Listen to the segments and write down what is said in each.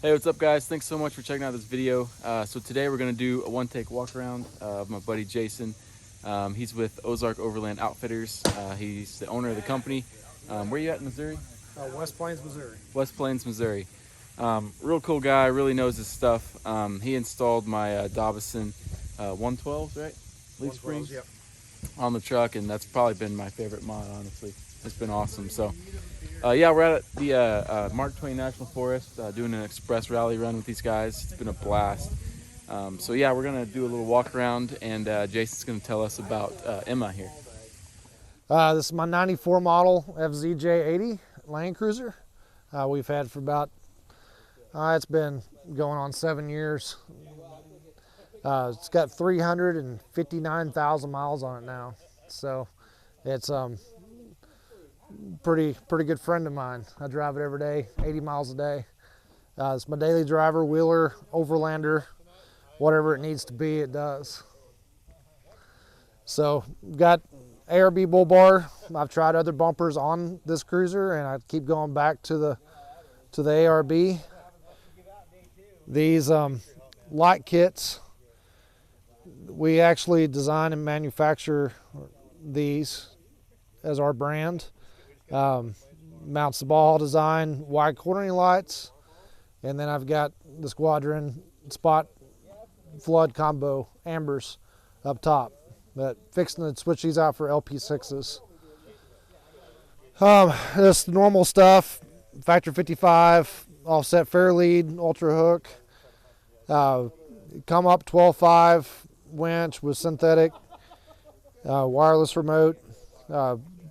Hey, what's up guys? Thanks so much for checking out this video. So today we're gonna do a one-take walk around of my buddy Jason. He's with Ozark Overland Outfitters. He's the owner of the company. Where you at in Missouri? West Plains, Missouri. West Plains, Missouri. Real cool guy, really knows his stuff. He installed my Dobson 112s, right? Leaf springs, yep. on the truck, and that's probably been my favorite mod, honestly. It's been awesome. So yeah, we're at the Mark Twain National Forest doing an express rally run with these guys. It's been a blast. So yeah, we're gonna do a little walk around, and Jason's gonna tell us about Emma here. This is my 94 model FZJ80 Land Cruiser. We've had for about, it's been going on 7 years. It's got 359,000 miles on it now. So it's pretty good friend of mine. I drive it every day, 80 miles a day. It's my daily driver, wheeler, overlander, whatever it needs to be, it does. So got ARB bull bar. I've tried other bumpers on this cruiser, and I keep going back to the ARB. These light kits, we actually design and manufacture these as our brand. Mounts the ball design, wide cornering lights, and then I've got the Squadron spot flood combo ambers up top. But fixing to switch these out for LP6s. This normal stuff, factor 55, offset fair lead, ultra hook. Come up 12.5 winch with synthetic, wireless remote.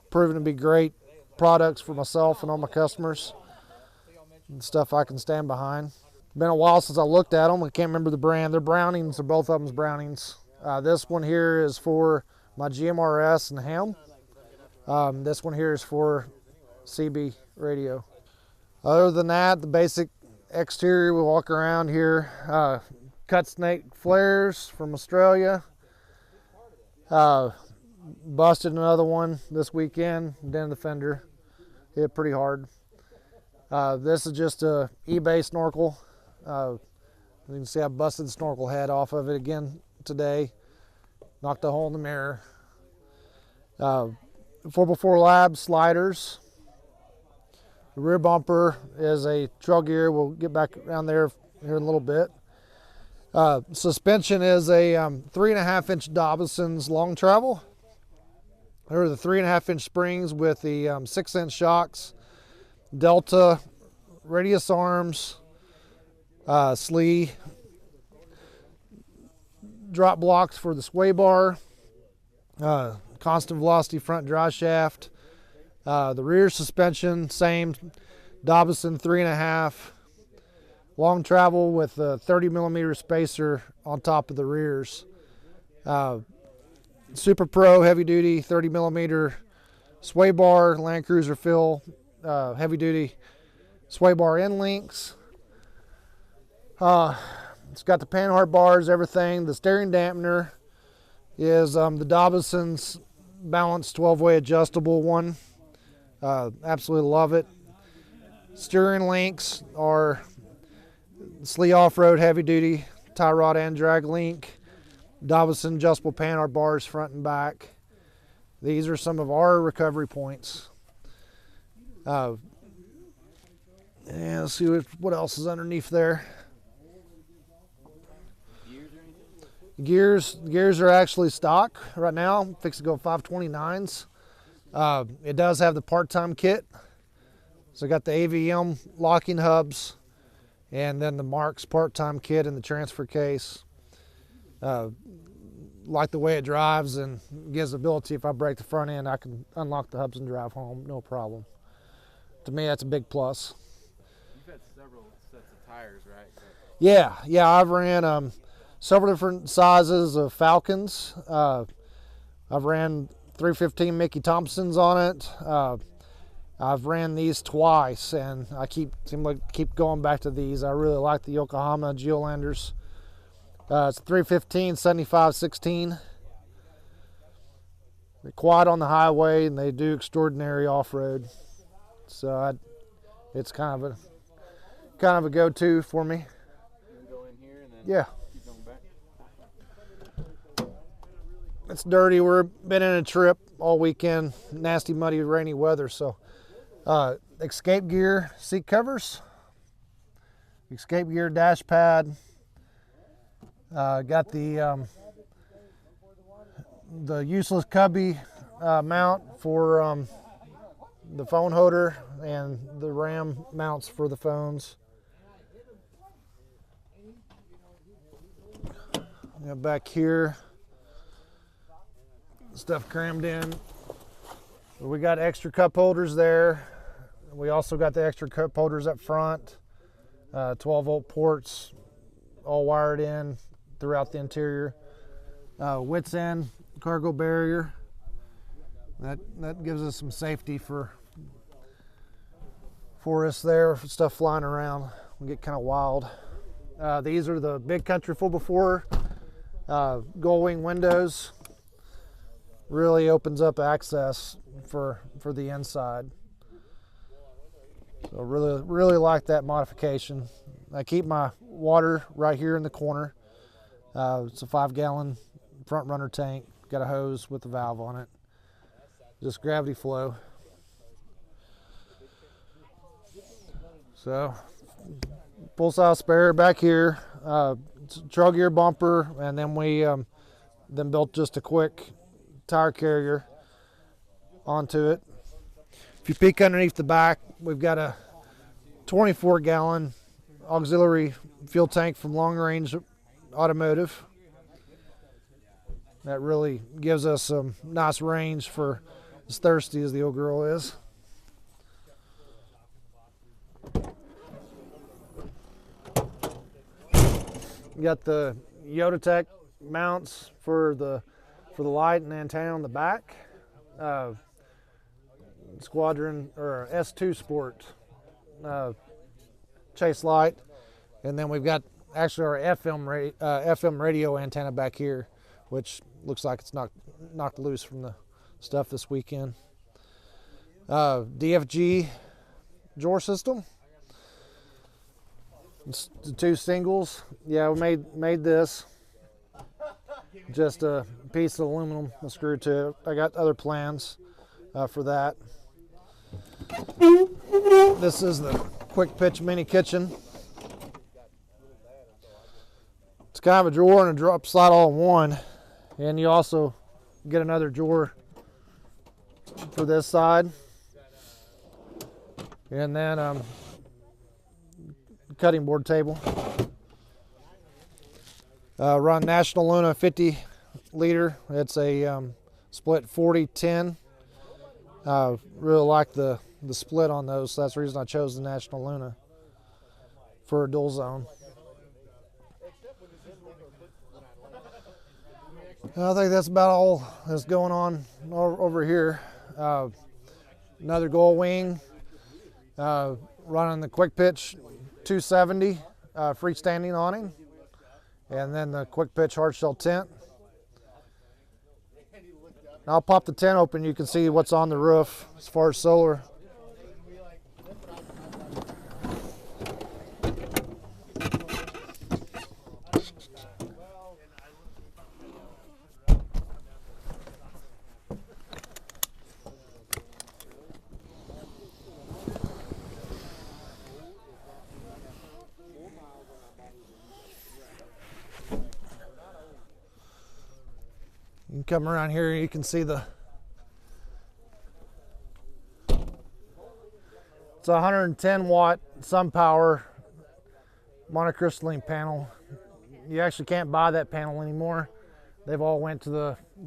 Proven to be great products for myself and all my customers. And stuff I can stand behind. Been a while since I looked at them. I can't remember the brand. They're Brownings. They're both of them's Brownings. This one here is for my GMRS and ham. This one here is for CB radio. Other than that, the basic exterior, we walk around here. Cut snake flares from Australia. Busted another one this weekend, dented the fender. Hit pretty hard. This is just a eBay snorkel. You can see I busted the snorkel head off of it again today. Knocked a hole in the mirror. 4x4 Lab sliders. The rear bumper is a trail gear. We'll get back around there here in a little bit. Suspension is a 3.5-inch Dobson's long travel. There are the 3.5-inch springs with the 6-inch shocks. Delta radius arms, slee, drop blocks for the sway bar, constant velocity front drive shaft. The rear suspension, same, Dobson 3.5, long travel with a 30mm spacer on top of the rears. Super Pro heavy duty 30mm sway bar, Land Cruiser fill, heavy duty sway bar end links. It's got the panhard bars, everything. The steering dampener is the Dobson's balanced 12-way adjustable one. Absolutely love it. Steering links are Slee Offroad heavy duty tie rod and drag link. Dobson adjustable panhard bars front and back. These are some of our recovery points. And let's see what else is underneath there. Gears are actually stock right now. I'm fixing to go 529s. It does have the part-time kit. So I got the AVM locking hubs, and then the Marks part-time kit in the transfer case. Like the way it drives, and gives the ability, if I break the front end, I can unlock the hubs and drive home, no problem. To me, that's a big plus. You've had several sets of tires, right? Yeah, I've ran several different sizes of Falcons. I've ran 315 Mickey Thompsons on it. I've ran these twice, and I seem like keep going back to these. I really like the Yokohama Geolanders. It's 315 75/16. They're quiet on the highway, and they do extraordinary off-road. So it's kind of a kind of a go-to for me. You can go in here and then Yeah. keep going back. It's dirty. We've been in a trip all weekend. Nasty, muddy, rainy weather. So, escape gear seat covers, escape gear dash pad. Got the useless cubby mount for the phone holder and the RAM mounts for the phones. Back here, stuff crammed in. We got extra cup holders there. We also got the extra cup holders up front. 12-volt ports, all wired in throughout the interior. Wits end cargo barrier. That gives us some safety for us there. For stuff flying around, we get kind of wild. These are the Big Country 4x4 gull wing windows. Really opens up access for the inside. So really like that modification. I keep my water right here in the corner. It's a 5-gallon front runner tank. Got a hose with a valve on it. Just gravity flow. So full size spare back here. Trail gear bumper, and then we then built just a quick tire carrier onto it. If you peek underneath the back, we've got a 24-gallon auxiliary fuel tank from Long Range Automotive. That really gives us some nice range for as thirsty as the old girl is. We got the Yodatech mounts for the light and antenna on the back. Squadron or S2 Sport chase light, and then we've got actually our FM radio antenna back here, which looks like it's knocked loose from the stuff this weekend. DFG drawer system. It's the 2 singles. Yeah, we made this. Just a piece of aluminum screwed to it. I got other plans for that. This is the quick pitch mini kitchen. It's kind of a drawer and a drop slide all in one, and you also get another drawer for this side, and then cutting board table. Run National Luna 50 liter. It's a split 40-10. Really like the split on those, so that's the reason I chose the National Luna for a dual zone. I think that's about all that's going on over here. Another gull wing, running the quick pitch 270 freestanding awning, and then the quick pitch hard shell tent. I'll pop the tent open. You can see what's on the roof as far as solar. You can come around here, you can see it's a 110 watt sun power monocrystalline panel. You actually can't buy that panel anymore. They've all went to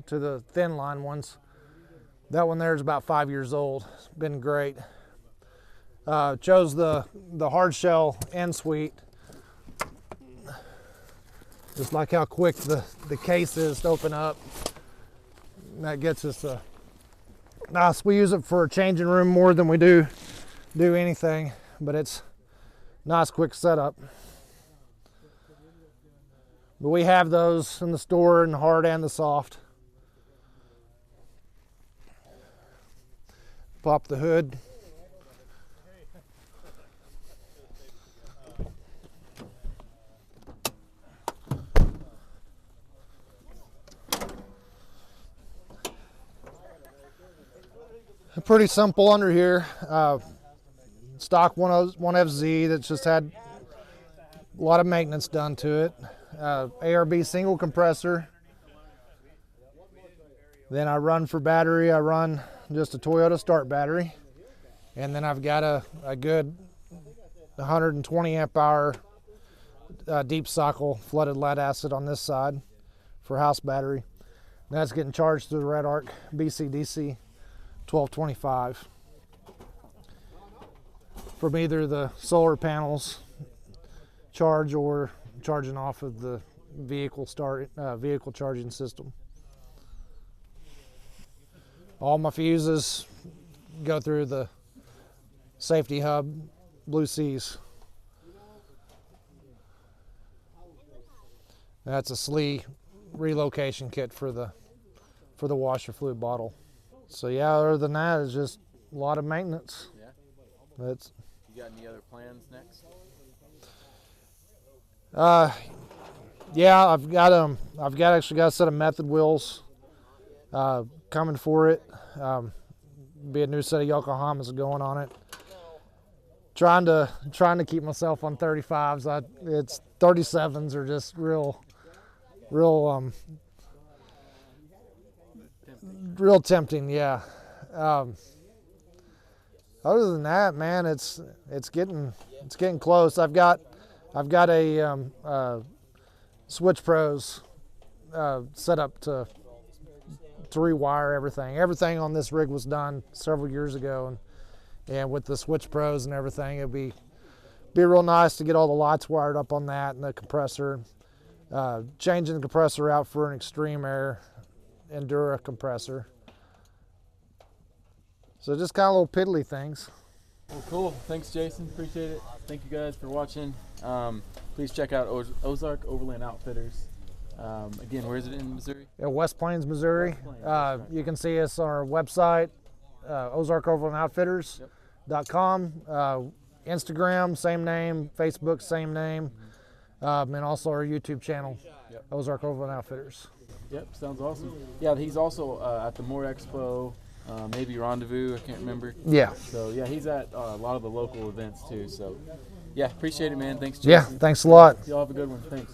the thin line ones. That one there is about 5 years old. It's been great. Chose the hard shell end suite. Just like how quick the case is to open up. And that gets us nice. We use it for a changing room more than we do anything, but it's nice quick setup. But we have those in the store in the hard and the soft. Pop the hood. Pretty simple under here. Stock 1FZ that's just had a lot of maintenance done to it. ARB single compressor. Then I run for battery. I run just a Toyota start battery. And then I've got a good 120 amp hour deep cycle flooded lead acid on this side for house battery. That's getting charged through the Red Arc BCDC 1225 from either the solar panels charge or charging off of the vehicle charging system. All my fuses go through the safety hub Blue Seas. That's a SLE relocation kit for the washer fluid bottle. So yeah, other than that, it's just a lot of maintenance. Yeah. That's. You got any other plans next? Yeah, I've actually got a set of method wheels coming for it. Be a new set of Yokohamas going on it. Trying to keep myself on 35s. It's 37s are just real tempting, yeah. Other than that, man, it's getting close. I've got a Switch Pros set up to rewire everything. Everything on this rig was done several years ago, and with the Switch Pros and everything, it'd be real nice to get all the lights wired up on that and the compressor. Changing the compressor out for an Extreme Air Endura compressor. So just kind of little piddly things. Well, cool. Thanks, Jason. Appreciate it. Thank you guys for watching. Please check out Ozark Overland Outfitters. Again, where is it in Missouri? West Plains, Missouri. You can see us on our website, Ozark Overland Outfitters.com. Instagram, same name. Facebook, same name. And also our YouTube channel, Ozark Overland Outfitters. Yep, sounds awesome. Yeah, he's also at the Moore Expo, maybe Rendezvous, I can't remember. Yeah. So yeah, he's at a lot of the local events too. So yeah, appreciate it, man. Thanks, Jason. Yeah, thanks a lot. Y'all have a good one. Thanks.